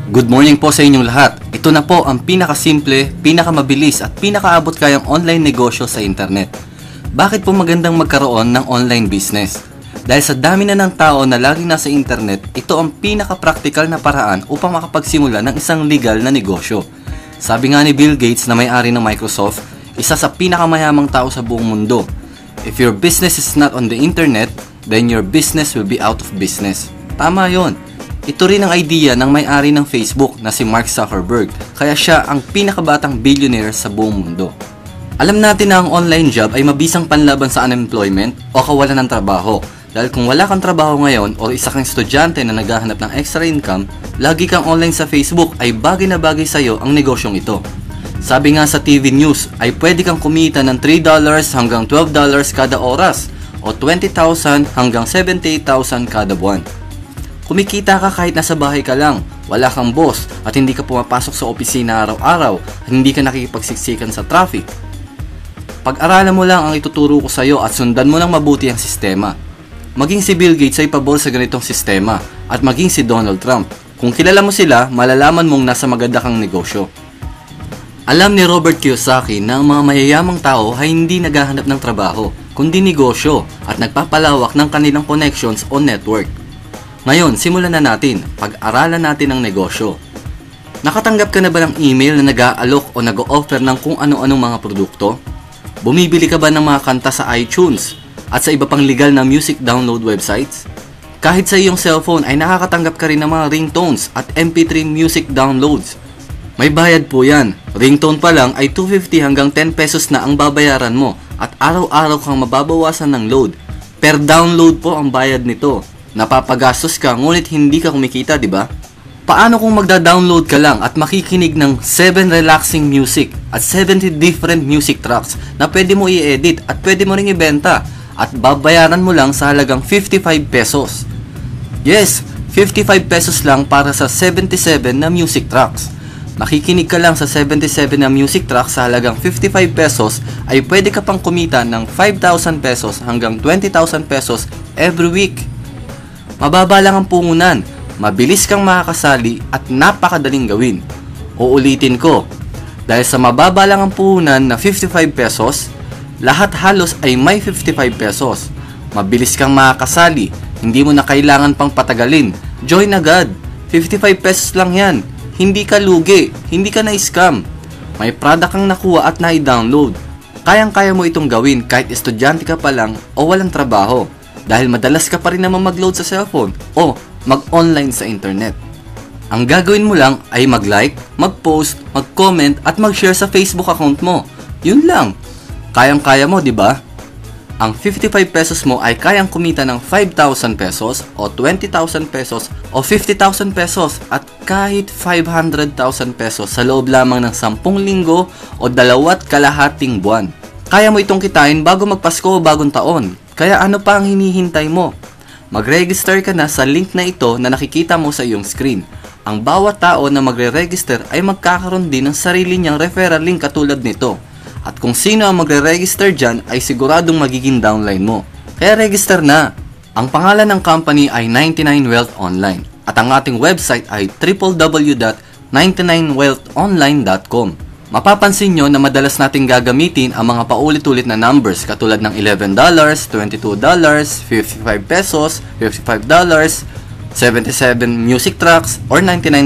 Good morning po sa inyong lahat. Ito na po ang pinakasimple, pinakamabilis at pinakaabot kayang online negosyo sa internet. Bakit po magandang magkaroon ng online business? Dahil sa dami na ng tao na laging nasa internet, ito ang pinaka-practical na paraan upang makapagsimula ng isang legal na negosyo. Sabi nga ni Bill Gates na may-ari ng Microsoft, isa sa pinakamayamang tao sa buong mundo. If your business is not on the internet, then your business will be out of business. Tama yon. Ito rin ang idea ng may-ari ng Facebook na si Mark Zuckerberg, kaya siya ang pinakabatang billionaire sa buong mundo. Alam natin na ang online job ay mabisang panlaban sa unemployment o kawalan ng trabaho. Dahil kung wala kang trabaho ngayon o isa kang estudyante na naghahanap ng extra income, lagi kang online sa Facebook ay bagay na bagay sa iyo ang negosyong ito. Sabi nga sa TV News ay pwede kang kumita ng $3 hanggang $12 kada oras o 20,000 hanggang 78,000 kada buwan. Kumikita ka kahit nasa bahay ka lang, wala kang boss at hindi ka pumapasok sa opisina araw-araw at hindi ka nakikipagsiksikan sa traffic. Pag-aralan mo lang ang ituturo ko sa iyo at sundan mo lang mabuti ang sistema. Maging si Bill Gates ay pabor sa ganitong sistema at maging si Donald Trump. Kung kilala mo sila, malalaman mong nasa maganda kang negosyo. Alam ni Robert Kiyosaki na ang mga mayayamang tao ay hindi naghahanap ng trabaho, kundi negosyo at nagpapalawak ng kanilang connections o network. Ngayon, simulan na natin. Pag-aralan natin ang negosyo. Nakatanggap ka na ba ng email na nag-aalok o nag-o-offer ng kung ano-anong mga produkto? Bumibili ka ba ng mga kanta sa iTunes at sa iba pang legal na music download websites? Kahit sa iyong cellphone ay nakakatanggap ka rin ng mga ringtones at MP3 music downloads. May bayad po yan. Ringtone pa lang ay 250 hanggang 10 pesos na ang babayaran mo at araw-araw kang mababawasan ng load. Per download po ang bayad nito. Napapagastos ka ngunit hindi ka kumikita, di ba? Paano kung magda-download ka lang at makikinig ng 7 relaxing music at 70 different music tracks na pwede mo i-edit at pwede mo ring ibenta at babayaran mo lang sa halagang 55 pesos? Yes, 55 pesos lang para sa 77 na music tracks. Makikinig ka lang sa 77 na music tracks sa halagang 55 pesos ay pwede ka pang kumita ng 5,000 pesos hanggang 20,000 pesos every week. Mababa lang ang puhunan, mabilis kang makakasali at napakadaling gawin. Uulitin ko, dahil sa mababa lang ang puhunan na 55 pesos, lahat halos ay may 55 pesos. Mabilis kang makakasali, hindi mo na kailangan pang patagalin. Join agad, 55 pesos lang yan. Hindi ka lugi, hindi ka na-scam. May product kang nakuha at na-download. Kayang-kaya mo itong gawin kahit estudyante ka pa lang o walang trabaho. Dahil madalas ka pa rin naman mag-load sa cellphone o mag-online sa internet. Ang gagawin mo lang ay mag-like, mag-post, mag-comment at mag-share sa Facebook account mo. Yun lang. Kayang-kaya mo, di ba? Ang 55 pesos mo ay kayang kumita ng 5,000 pesos o 20,000 pesos o 50,000 pesos at kahit 500,000 pesos sa loob lamang ng 10 linggo o 2.5 buwan. Kaya mo itong kitain bago magpasko o bagong taon. Kaya ano pa ang hinihintay mo? Mag-register ka na sa link na ito na nakikita mo sa iyong screen. Ang bawat tao na magre-register ay magkakaroon din ng sarili niyang referral link katulad nito. At kung sino ang magre-register dyan ay siguradong magiging downline mo. Kaya register na! Ang pangalan ng company ay 99wealth Online at ang ating website ay www.99wealthonline.com. Mapapansin nyo na madalas nating gagamitin ang mga paulit-ulit na numbers katulad ng $11, $22, 55 pesos, $55, 77 music tracks, or $99.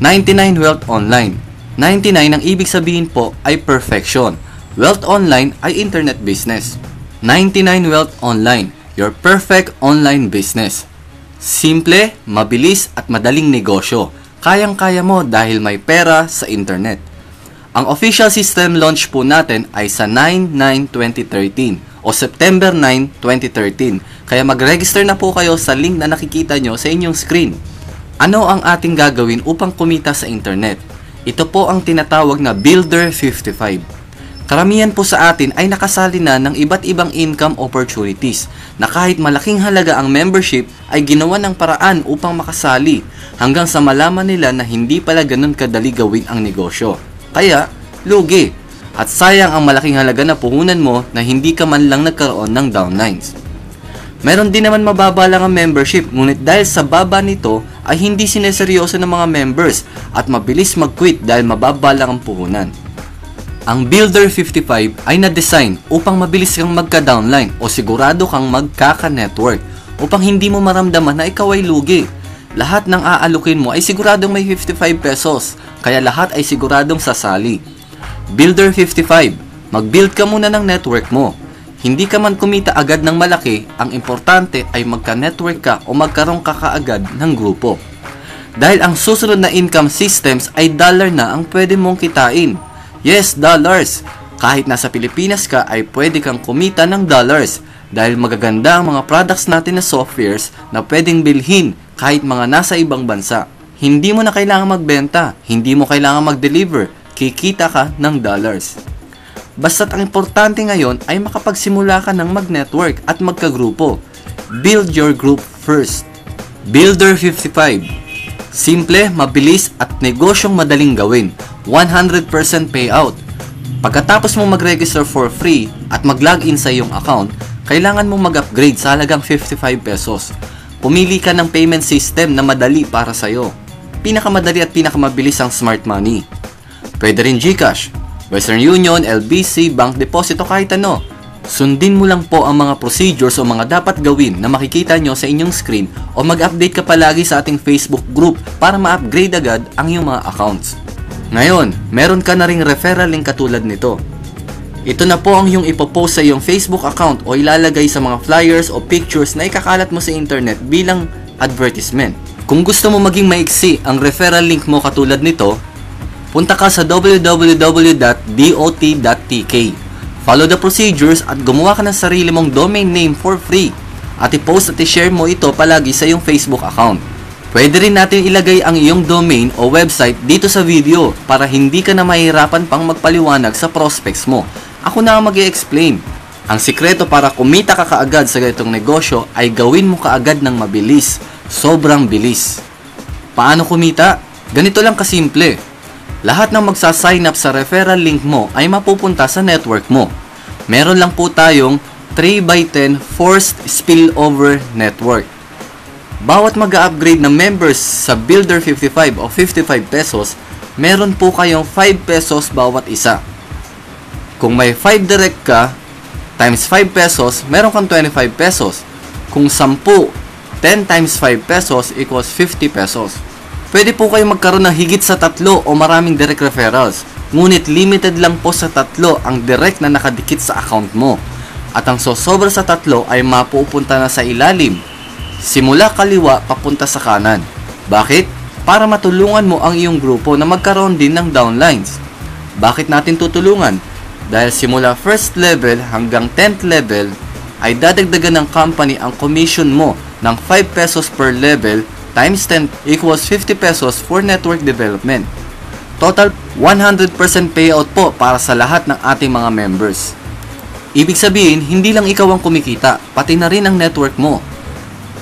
99wealth Online. 99 ang ibig sabihin po ay perfection. Wealth Online ay internet business. 99wealth Online, your perfect online business. Simple, mabilis at madaling negosyo. Kayang-kaya mo dahil may pera sa internet. Ang official system launch po natin ay sa 9/9/2013 o September 9, 2013. Kaya mag-register na po kayo sa link na nakikita nyo sa inyong screen. Ano ang ating gagawin upang kumita sa internet? Ito po ang tinatawag na Builder 55. Karamihan po sa atin ay nakasali na ng iba't ibang income opportunities na kahit malaking halaga ang membership ay ginawa ng paraan upang makasali hanggang sa malaman nila na hindi pala ganun kadali gawin ang negosyo. Kaya, lugi at sayang ang malaking halaga na puhunan mo na hindi ka man lang nagkaroon ng downlines. Meron din naman mababa lang ang membership, ngunit dahil sa baba nito ay hindi sineseryoso ng mga members at mabilis mag-quit dahil mababa lang ang puhunan. Ang Builder 55 ay na-design upang mabilis kang magka-downline o sigurado kang magkaka-network upang hindi mo maramdaman na ikaw ay lugi. Lahat ng aalukin mo ay siguradong may 55 pesos, kaya lahat ay siguradong sasali. Builder 55, mag-build ka muna ng network mo. Hindi ka man kumita agad ng malaki, ang importante ay magka-network ka o magkaroon ka kaagad ng grupo. Dahil ang susunod na income systems ay dollar na ang pwede mong kitain. Yes, dollars! Kahit nasa Pilipinas ka ay pwede kang kumita ng dollars dahil magaganda ang mga products natin na softwares na pwedeng bilhin kahit mga nasa ibang bansa. Hindi mo na kailangan magbenta, hindi mo kailangan mag-deliver, kikita ka ng dollars. Basta't ang importante ngayon ay makapagsimula ka ng mag-network at magkagrupo. Build your group first. Builder 55. Simple, mabilis at negosyong madaling gawin. 100% payout. Pagkatapos mo mag-register for free at mag-login sa iyong account, kailangan mong mag-upgrade sa halagang 55 pesos. Pumili ka ng payment system na madali para sa'yo. Pinakamadali at pinakamabilis ang Smart Money. Pwede rin GCash, Western Union, LBC, Bank Deposito, kahit ano. Sundin mo lang po ang mga procedures o mga dapat gawin na makikita nyo sa inyong screen o mag-update ka palagi sa ating Facebook group para ma-upgrade agad ang iyong mga accounts. Ngayon, meron ka na ring referral link katulad nito. Ito na po ang iyong ipopost sa iyong Facebook account o ilalagay sa mga flyers o pictures na ikakalat mo sa internet bilang advertisement. Kung gusto mo maging maiksi ang referral link mo katulad nito, punta ka sa www.dot.tk. Follow the procedures at gumawa ka ng sarili mong domain name for free at i-post at i-share mo ito palagi sa iyong Facebook account. Pwede rin natin ilagay ang iyong domain o website dito sa video para hindi ka na mahirapan pang magpaliwanag sa prospects mo. Ako na ang mag-i-explain. Ang sikreto para kumita ka kaagad sa ganitong negosyo ay gawin mo kaagad ng mabilis. Sobrang bilis. Paano kumita? Ganito lang kasimple. Lahat ng magsa-sign up sa referral link mo ay mapupunta sa network mo. Meron lang po tayong 3x10 forced spillover network. Bawat mag-upgrade na members sa Builder 55 o 55 pesos, meron po kayong 5 pesos bawat isa. Kung may 5 direct ka, times 5 pesos, meron kang 25 pesos. Kung 10, 10 times 5 pesos equals 50 pesos. Pwede po kayo magkaroon ng higit sa 3 o maraming direct referrals. Ngunit limited lang po sa 3 ang direct na nakadikit sa account mo. At ang sosobra sa 3 ay mapupunta na sa ilalim. Simula kaliwa papunta sa kanan. Bakit? Para matulungan mo ang iyong grupo na magkaroon din ng downlines. Bakit natin tutulungan? Dahil simula first level hanggang 10th level ay dadagdagan ng company ang commission mo ng 5 pesos per level times 10 equals 50 pesos for network development. Total 100% payout po para sa lahat ng ating mga members. Ibig sabihin, hindi lang ikaw ang kumikita, pati na rin ang network mo.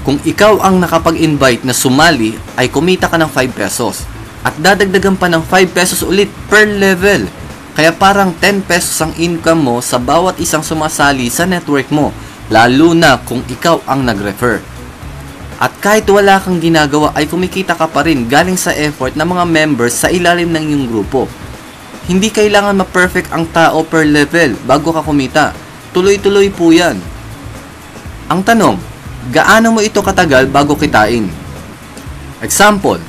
Kung ikaw ang nakapag-invite na sumali, ay kumita ka ng 5 pesos. At dadagdagan pa ng 5 pesos ulit per level. Kaya parang 10 pesos ang income mo sa bawat isang sumasali sa network mo, lalo na kung ikaw ang nag-refer. At kahit wala kang ginagawa ay kumikita ka pa rin galing sa effort ng mga members sa ilalim ng iyong grupo. Hindi kailangan ma-perfect ang tao per level bago ka kumita. Tuloy-tuloy po yan. Ang tanong, gaano mo ito katagal bago kitain? Example,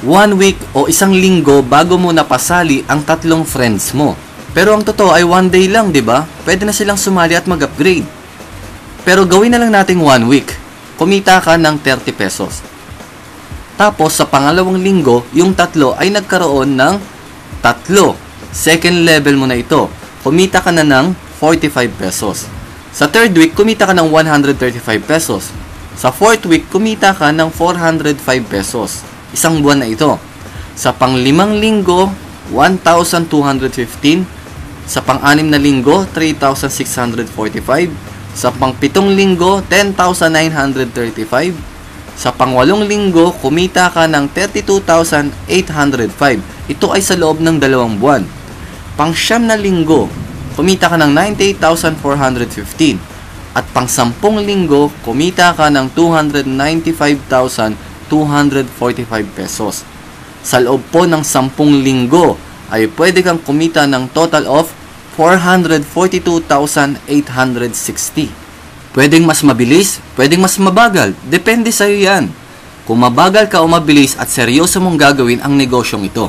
1 week o 1 linggo bago mo napasali ang 3 friends mo. Pero ang totoo ay 1 day lang, di ba? Pwede na silang sumali at mag-upgrade. Pero gawin na lang nating 1 week. Kumita ka ng 30 pesos. Tapos sa pangalawang linggo, yung 3 ay nagkaroon ng 3. Second level mo na ito. Kumita ka na ng 45 pesos. Sa 3rd week, kumita ka ng 135 pesos. Sa 4th week, kumita ka ng 405 pesos. Isang buwan na ito. Sa pang-5 linggo, 1,215. Sa pang-6 na linggo, 3,645. Sa pang-7 linggo, 10,935. Sa pang-8 linggo, kumita ka ng 32,805. Ito ay sa loob ng 2 buwan. Pang-9 na linggo, kumita ka ng 98,415. At pang-10 linggo, kumita ka ng 295,215. 245 pesos. Sa loob po ng 10 linggo ay pwede kang kumita ng total of 442,860. Pwedeng mas mabilis, pwedeng mas mabagal, depende sa'yo yan. Kung mabagal ka o mabilis at seryoso mong gagawin ang negosyong ito.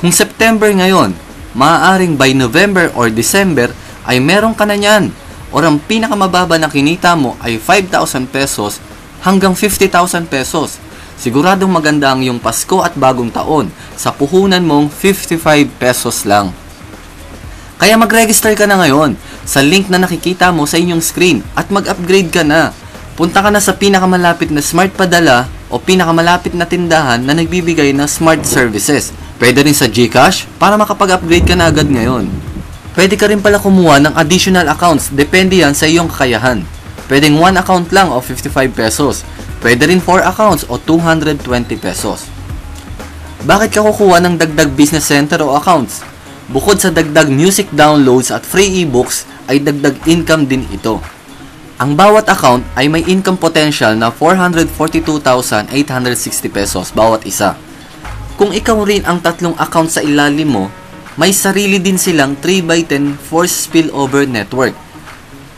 Kung September ngayon, maaaring by November or December ay meron ka na yan. Or ang pinakamababa na kinita mo ay 5,000 pesos hanggang 50,000 pesos. Siguradong maganda ang iyong Pasko at Bagong Taon sa puhunan mong 55 pesos lang. Kaya mag-register ka na ngayon sa link na nakikita mo sa inyong screen at mag-upgrade ka na. Punta ka na sa pinakamalapit na smart padala o pinakamalapit na tindahan na nagbibigay ng smart services. Pwede rin sa GCash para makapag-upgrade ka na agad ngayon. Pwede ka rin pala kumuha ng additional accounts, depende yan sa iyong kakayahan. Pwedeng 1 account lang o 55 pesos. Pwede rin 4 accounts o 220 pesos. Bakit ka kukuha ng dagdag business center o accounts? Bukod sa dagdag music downloads at free ebooks, ay dagdag income din ito. Ang bawat account ay may income potential na 442,860 pesos bawat isa. Kung ikaw rin ang 3 accounts sa ilalim mo, may sarili din silang 3x10 force spillover network.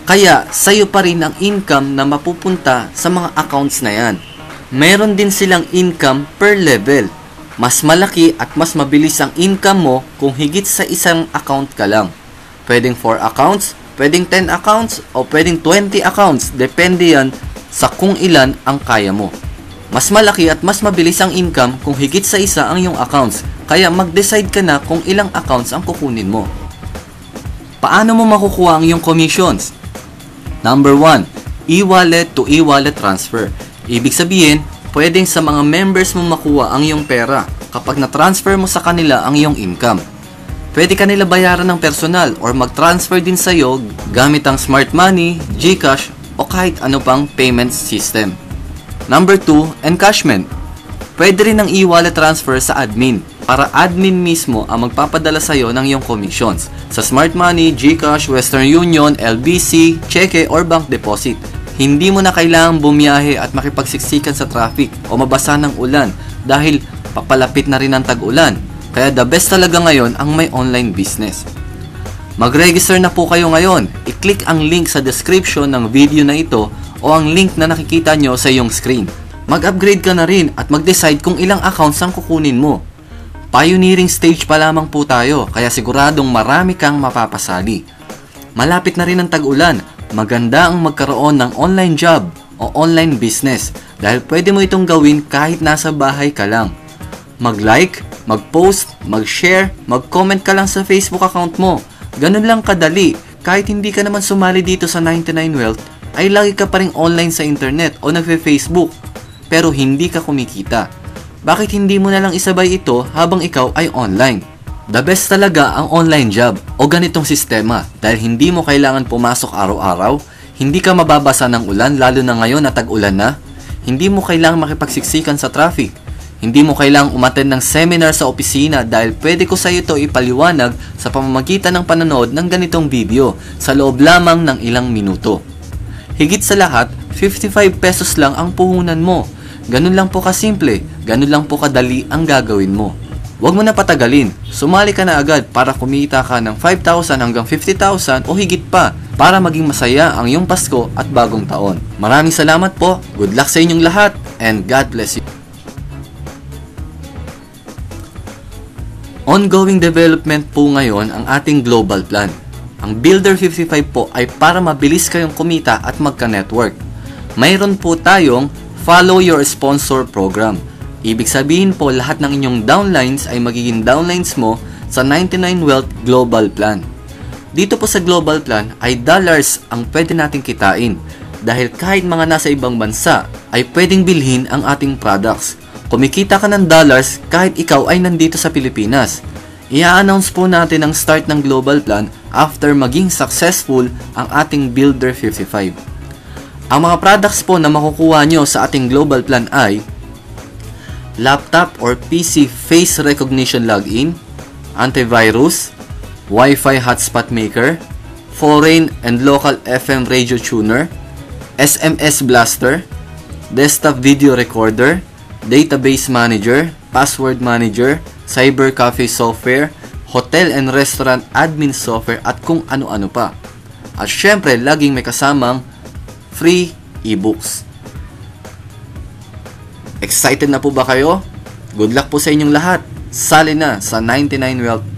Kaya, sa'yo pa rin ang income na mapupunta sa mga accounts na yan. Meron din silang income per level. Mas malaki at mas mabilis ang income mo kung higit sa isang account ka lang. Pwedeng 4 accounts, pwedeng 10 accounts, o pwedeng 20 accounts. Depende yan sa kung ilan ang kaya mo. Mas malaki at mas mabilis ang income kung higit sa isa ang iyong accounts. Kaya mag-decide ka na kung ilang accounts ang kukunin mo. Paano mo makukuha ang iyong commissions? Number 1, e-wallet to e-wallet transfer. Ibig sabihin, pwedeng sa mga members mo makuha ang iyong pera kapag na-transfer mo sa kanila ang iyong income. Pwede kanila bayaran ng personal or mag-transfer din sa iyo gamit ang smart money, GCash o kahit ano pang payment system. Number 2, encashment. Pwede rin ng e-wallet transfer sa admin para admin mismo ang magpapadala sa iyo ng iyong commissions sa smart money, GCash, Western Union, LBC, cheque or bank deposit. Hindi mo na kailangang bumiyahe at makipagsiksikan sa traffic o mabasa ng ulan dahil papalapit na rin ang tag-ulan. Kaya the best talaga ngayon ang may online business. Mag-register na po kayo ngayon. I-click ang link sa description ng video na ito o ang link na nakikita nyo sa iyong screen. Mag-upgrade ka na rin at mag-decide kung ilang accounts ang kukunin mo. Pioneering stage pa lamang po tayo kaya siguradong marami kang mapapasali. Malapit na rin ang tag-ulan. Maganda ang magkaroon ng online job o online business dahil pwede mo itong gawin kahit nasa bahay ka lang. Mag-like, mag-post, mag-share, mag-comment ka lang sa Facebook account mo. Ganun lang kadali. Kahit hindi ka naman sumali dito sa 99Wealth, ay lagi ka pa rin online sa internet o nagfe-Facebook pero hindi ka kumikita. Bakit hindi mo na lang isabay ito habang ikaw ay online? The best talaga ang online job o ganitong sistema dahil hindi mo kailangan pumasok araw-araw, hindi ka mababasa ng ulan lalo na ngayon na tag-ulan na, hindi mo kailangang makipagsiksikan sa traffic, hindi mo kailangang umattend ng seminar sa opisina dahil pwede ko sa iyo ito ipaliwanag sa pamamagitan ng panonood ng ganitong video sa loob lamang ng ilang minuto. Higit sa lahat, 55 pesos lang ang puhunan mo. Ganun lang po kasimple, ganun lang po kadali ang gagawin mo. Huwag mo na patagalin, sumali ka na agad para kumita ka ng 5,000 hanggang 50,000 o higit pa para maging masaya ang iyong Pasko at Bagong Taon. Maraming salamat po, good luck sa inyong lahat, and God bless you. Ongoing development po ngayon ang ating global plan. Ang Builder 55 po ay para mabilis kayong kumita at magka-network. Mayroon po tayong Follow Your Sponsor program. Ibig sabihin po lahat ng inyong downlines ay magiging downlines mo sa 99Wealth Global Plan. Dito po sa Global Plan ay dollars ang pwede nating kitain dahil kahit mga nasa ibang bansa ay pwedeng bilhin ang ating products. Kumikita ka ng dollars kahit ikaw ay nandito sa Pilipinas. I-announce po natin ang start ng Global Plan after maging successful ang ating Builder 55. Ang mga products po na makukuha nyo sa ating Global Plan ay laptop or PC face recognition login, antivirus, Wi-Fi hotspot maker, foreign and local FM radio tuner, SMS blaster, desktop video recorder, database manager, password manager, cyber cafe software, hotel and restaurant admin software, at kung ano-ano pa. At syempre, laging may kasamang free ebooks. Excited na po ba kayo? Good luck po sa inyong lahat. Sali na sa 99wealth